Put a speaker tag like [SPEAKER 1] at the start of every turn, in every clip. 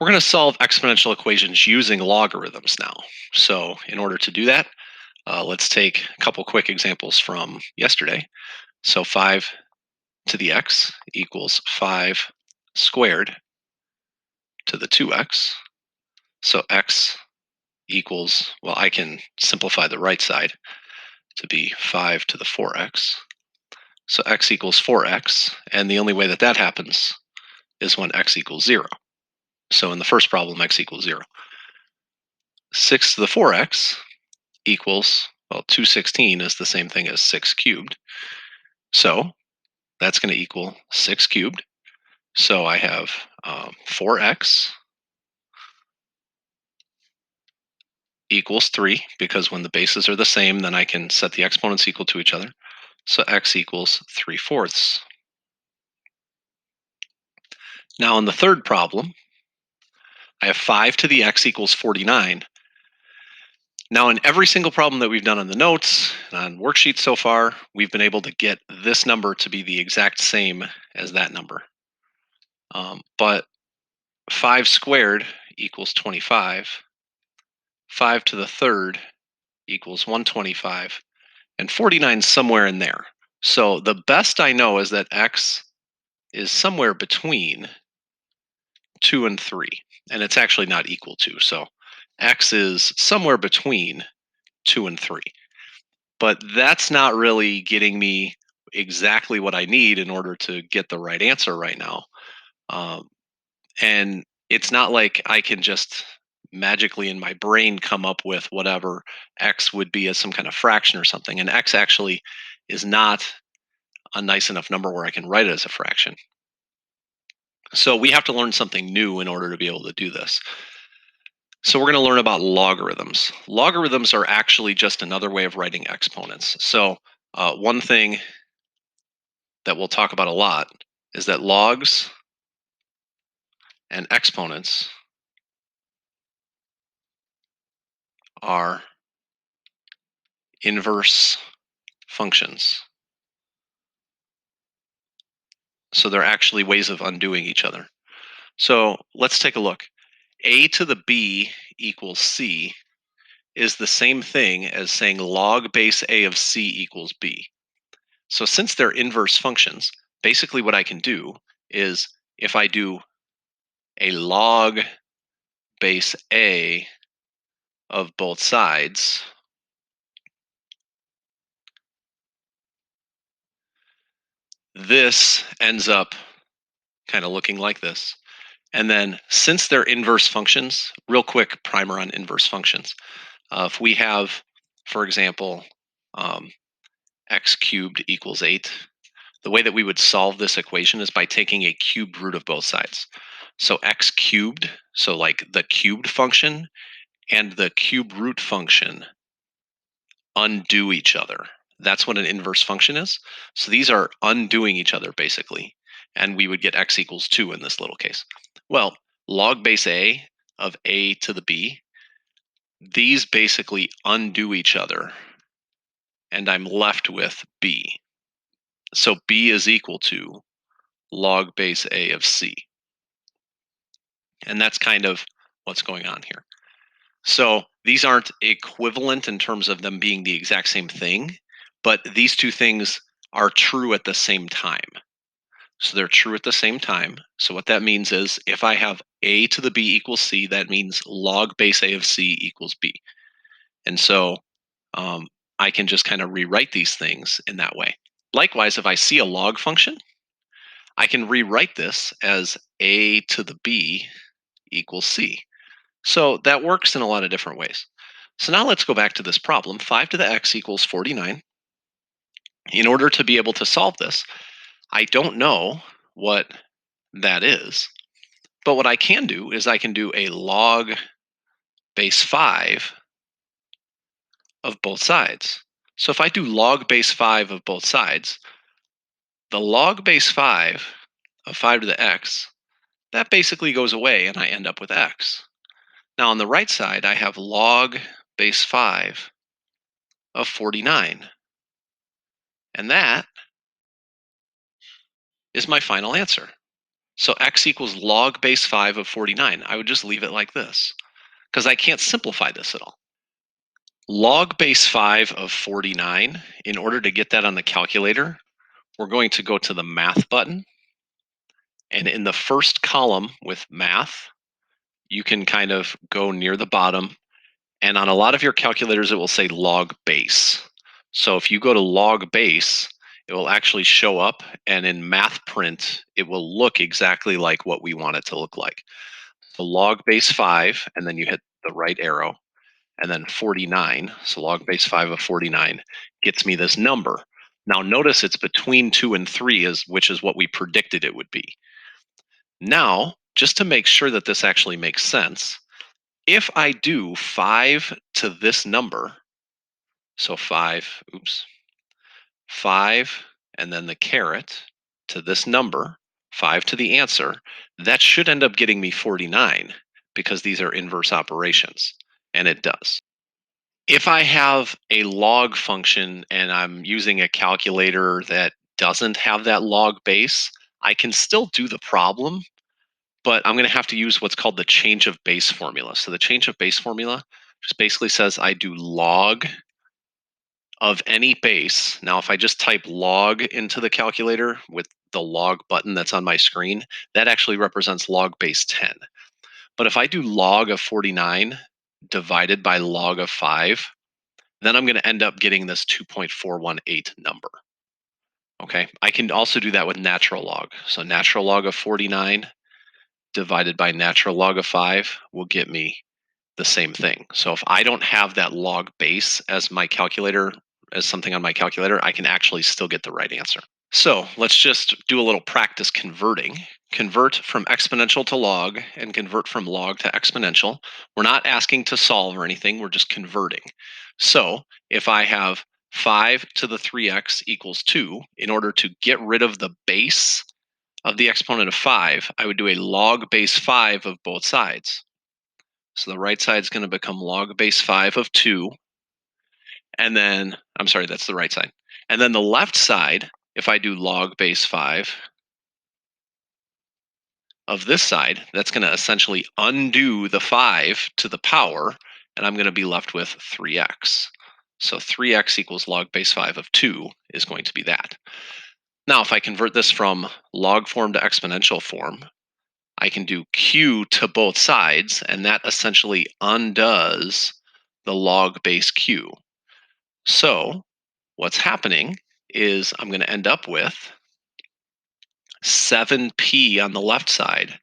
[SPEAKER 1] We're going to solve exponential equations using logarithms now. So in order to do that, let's take a couple quick examples from yesterday. So 5 to the x equals 5 squared to the 2x. So x equals, well, I can simplify the right side to be 5 to the 4x. So x equals 4x, and the only way that that happens is when x equals 0. So in the first problem, x equals 0. 6 to the 4x equals, well, 216 is the same thing as 6 cubed. So that's going to equal 6 cubed. So I have 4x equals 3, because when the bases are the same, then I can set the exponents equal to each other. So x equals 3/4. Now in the third problem, I have 5 to the x equals 49. Now, in every single problem that we've done on the notes and on worksheets so far, we've been able to get this number to be the exact same as that number. But 5 squared equals 25. 5 to the third equals 125. And 49 is somewhere in there. So the best I know is that x is somewhere between 2 and 3. And it's actually not equal to. So x is somewhere between 2 and 3. But that's not really getting me exactly what I need in order to get the right answer right now. Um, and it's not like I can just magically in my brain come up with whatever x would be as some kind of fraction or something. And x actually is not a nice enough number where I can write it as a fraction. So we have to learn something new in order to be able to do this. So we're going to learn about logarithms. Logarithms are actually just another way of writing exponents. So one thing that we'll talk about a lot is that logs and exponents are inverse functions. So they're actually ways of undoing each other. So let's take a look. A to the b equals c is the same thing as saying log base a of c equals b. So since they're inverse functions, basically what I can do is if I do a log base a of both sides, this ends up kind of looking like this. And then since they're inverse functions, real quick primer on inverse functions. If we have, for example, um, x cubed equals 8, the way that we would solve this equation is by taking a cubed root of both sides. So x cubed, so like the cubed function and the cube root function undo each other. That's what an inverse function is. So these are undoing each other basically. And we would get x equals 2 in this little case. Well, log base a of a to the b, these basically undo each other. And I'm left with b. So b is equal to log base a of c. And that's kind of what's going on here. So these aren't equivalent in terms of them being the exact same thing, but these two things are true at the same time. So they're true at the same time. So what that means is if I have a to the b equals c, that means log base a of c equals b. And so I can just kind of rewrite these things in that way. Likewise, if I see a log function, I can rewrite this as a to the b equals c. So that works in a lot of different ways. So now let's go back to this problem. 5 to the x equals 49. In order to be able to solve this, I don't know what that is. But what I can do is I can do a log base 5 of both sides. So if I do log base 5 of both sides, the log base 5 of 5 to the x, that basically goes away and I end up with x. Now on the right side, I have log base 5 of 49. And that is my final answer. So x equals log base 5 of 49. I would just leave it like this because I can't simplify this at all. Log base 5 of 49, in order to get that on the calculator, we're going to go to the math button. And in the first column with math, you can kind of go near the bottom. And on a lot of your calculators, it will say log base. So if you go to log base, it will actually show up. And in math print, it will look exactly like what we want it to look like. So log base 5, and then you hit the right arrow, and then 49. So log base 5 of 49 gets me this number. Now notice it's between 2 and 3, which is what we predicted it would be. Now, just to make sure that this actually makes sense, if I do 5 to this number, so 5, and then the caret to this number, 5 to the answer, that should end up getting me 49 because these are inverse operations, and it does. If I have a log function and I'm using a calculator that doesn't have that log base, I can still do the problem, but I'm going to have to use what's called the change of base formula. So the change of base formula just basically says I do log of any base. Now, if I just type log into the calculator with the log button that's on my screen, that actually represents log base 10. But if I do log of 49 divided by log of 5, then I'm going to end up getting this 2.418 number. Okay, I can also do that with natural log. So natural log of 49 divided by natural log of 5 will get me the same thing. So if I don't have that log base as my calculator, as something on my calculator, I can actually still get the right answer. So let's just do a little practice converting. Convert from exponential to log and convert from log to exponential. We're not asking to solve or anything, we're just converting. So if I have 5 to the 3x equals 2, in order to get rid of the base of the exponent of 5, I would do a log base 5 of both sides. So the right side is going to become log base 5 of 2. And then, I'm sorry, that's the right side. And then the left side, if I do log base 5 of this side, that's going to essentially undo the 5 to the power, and I'm going to be left with 3x. So 3x equals log base 5 of 2 is going to be that. Now, if I convert this from log form to exponential form, I can do q to both sides, and that essentially undoes the log base q. So what's happening is I'm going to end up with 7p on the left side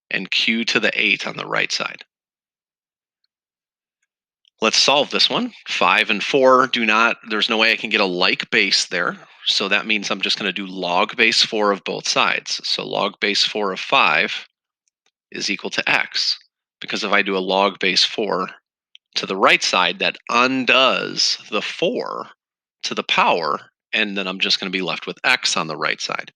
[SPEAKER 1] and q to the 8 on the right side. Let's solve this one. 5 and 4 do not, there's no way I can get a like base there. So that means I'm just going to do log base 4 of both sides. So log base 4 of 5 is equal to x. Because if I do a log base 4 to the right side, that undoes the 4 to the power, and then I'm just going to be left with x on the right side.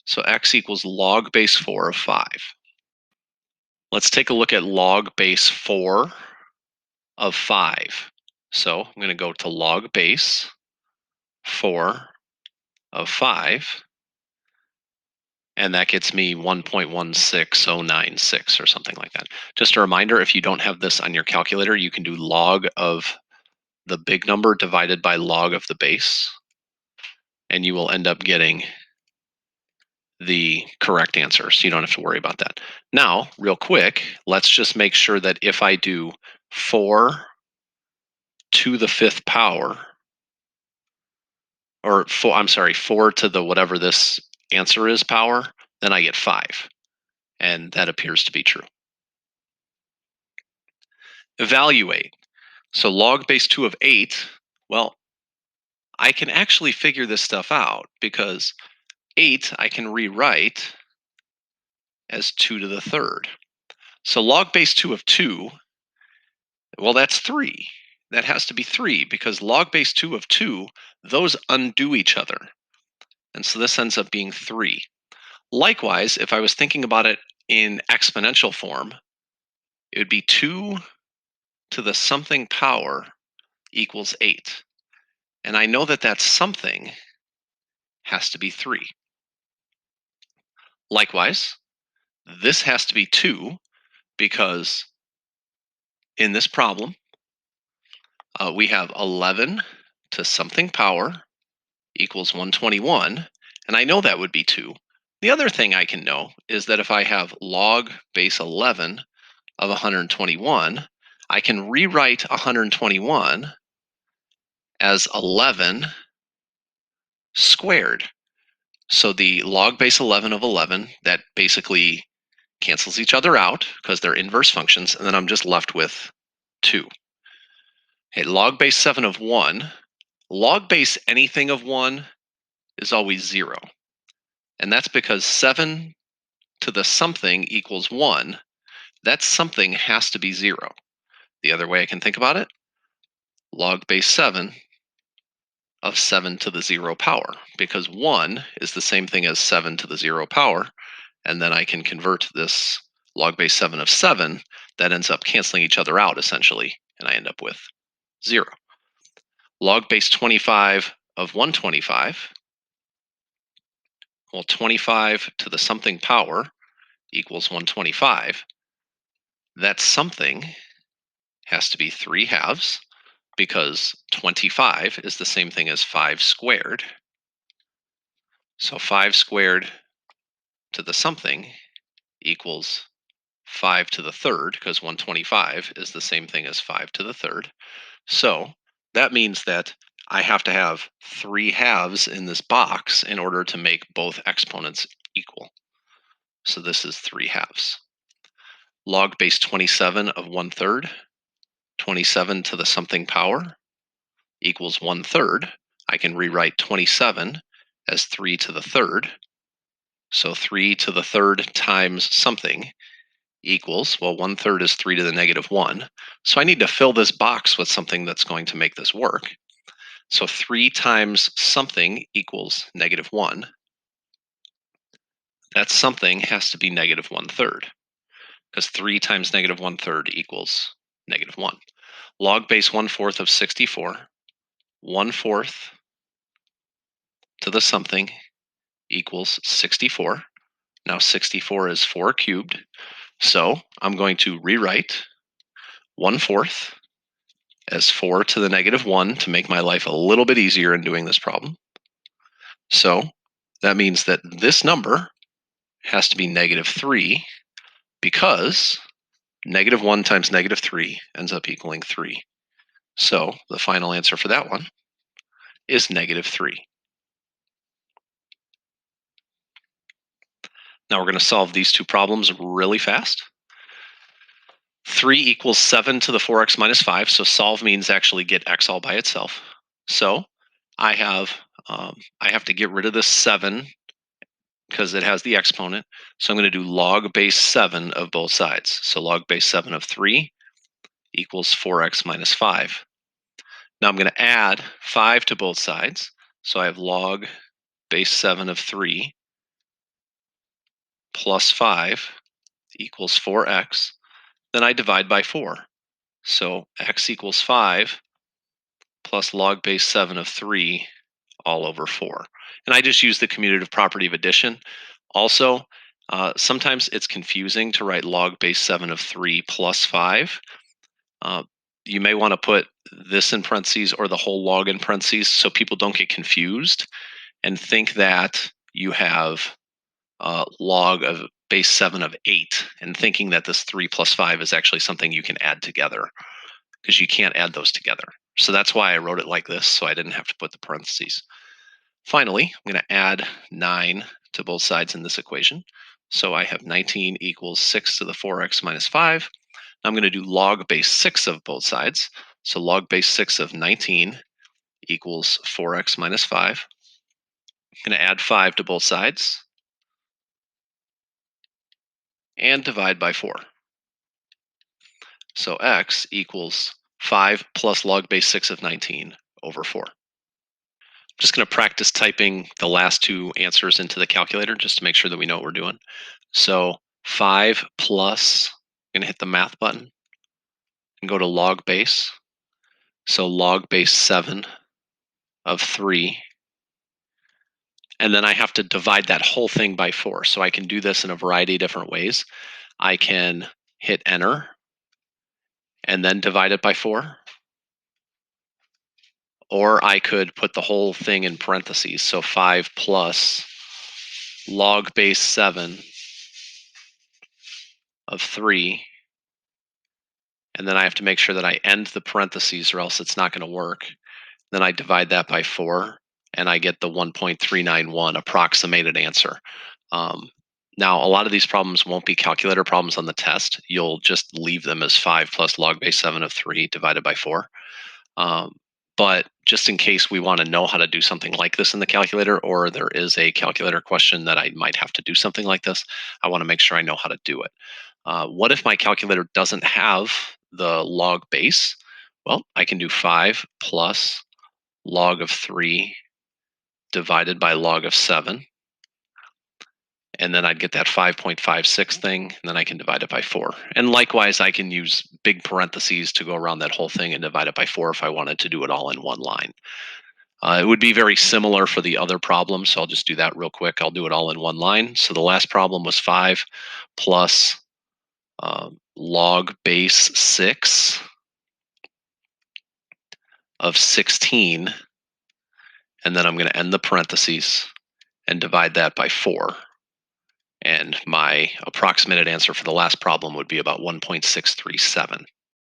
[SPEAKER 1] So x equals log base 4 of 5. Let's take a look at log base 4 of 5. So I'm going to go to log base 4 of 5, and that gets me 1.16096 or something like that. Just a reminder, if you don't have this on your calculator, you can do log of the big number divided by log of the base, and you will end up getting the correct answer, so you don't have to worry about that. Now, real quick, let's just make sure that if I do 4 to the 5th power, or 4, I'm sorry, 4 to the whatever this answer is power, then I get 5. And that appears to be true. Evaluate. So log base 2 of 8, well, I can actually figure this stuff out because 8 I can rewrite as 2 to the 3rd. So log base 2 of 2, well, that's 3. That has to be 3 because log base 2 of 2, those undo each other. And so this ends up being 3. Likewise, if I was thinking about it in exponential form, it would be 2 to the something power equals 8. And I know that that something has to be 3. Likewise, This has to be 2 because in this problem, we have 11 to something power equals 121, and I know that would be 2. The other thing I can know is that if I have log base 11 of 121, I can rewrite 121 as 11 squared. So the log base 11 of 11, that basically cancels each other out because they're inverse functions, and then I'm just left with 2. Okay, log base 7 of 1, log base anything of 1 is always 0. And that's because 7 to the something equals 1. That something has to be 0. The other way I can think about it, log base 7 of 7 to the 0 power, because 1 is the same thing as 7 to the 0 power, and then I can convert this log base 7 of 7, that ends up canceling each other out essentially, and I end up with 0. Log base 25 of 125, well, 25 to the something power equals 125. That something has to be 3 halves, because 25 is the same thing as 5 squared. So 5 squared to the something equals 5 to the third, because 125 is the same thing as 5 to the third. So that means that I have to have 3 halves in this box in order to make both exponents equal. So this is 3 halves. Log base 27 of 1/3, 27 to the something power equals 1/3. I can rewrite 27 as 3 to the third. So 3 to the third times something equals, well, 1/3 is 3 to the negative 1. So I need to fill this box with something that's going to make this work. So 3 times something equals negative 1. That something has to be negative 1/3, because 3 times negative 1/3 equals negative 1. Log base 1/4 of 64, 1/4 to the something equals 64. Now 64 is 4 cubed. So I'm going to rewrite 1/4 as 4 to the negative 1 to make my life a little bit easier in doing this problem. So that means that this number has to be negative 3, because negative 1 times negative 3 ends up equaling 3. So the final answer for that one is negative 3. Now we're going to solve these two problems really fast. 3 equals 7 to the 4x minus 5. So solve means actually get x all by itself. So I have to get rid of this 7 because it has the exponent. So I'm going to do log base 7 of both sides. So log base 7 of 3 equals 4x minus 5. Now I'm going to add 5 to both sides. So I have log base 7 of 3 plus 5 equals 4x. Then I divide by 4. So x equals 5 plus log base 7 of 3 all over 4. And I just use the commutative property of addition. Also, sometimes it's confusing to write log base 7 of 3 plus 5. You may want to put this in parentheses or the whole log in parentheses so people don't get confused and think that you have log of base 7 of 8 and thinking that this 3 plus 5 is actually something you can add together, because you can't add those together. So that's why I wrote it like this, so I didn't have to put the parentheses. Finally, I'm going to add 9 to both sides in this equation. So I have 19 equals 6 to the 4x minus 5. I'm going to do log base 6 of both sides. So log base 6 of 19 equals 4x minus 5. I'm going to add 5 to both sides and divide by 4. So x equals 5 plus log base 6 of 19 over 4. I'm just going to practice typing the last two answers into the calculator just to make sure that we know what we're doing. So 5 plus, I'm going to hit the math button and go to log base. So log base 7 of 3 And then I have to divide that whole thing by 4. So I can do this in a variety of different ways. I can hit enter and then divide it by 4. Or I could put the whole thing in parentheses. So 5 plus log base 7 of 3. And then I have to make sure that I end the parentheses or else it's not going to work. Then I divide that by 4 and I get the 1.391 approximated answer. Now, a lot of these problems won't be calculator problems on the test. You'll just leave them as 5 plus log base 7 of 3 divided by 4. But just in case we want to know how to do something like this in the calculator, or there is a calculator question that I might have to do something like this, I want to make sure I know how to do it. What if my calculator doesn't have the log base? Well, I can do 5 plus log of 3 divided by log of 7. And then I'd get that 5.56 thing, and then I can divide it by 4. And likewise, I can use big parentheses to go around that whole thing and divide it by 4 if I wanted to do it all in one line. It would be very similar for the other problems, so I'll just do that real quick. I'll do it all in one line. So the last problem was 5 plus log base 6 of 16, and then I'm going to end the parentheses and divide that by 4. And my approximated answer for the last problem would be about 1.637.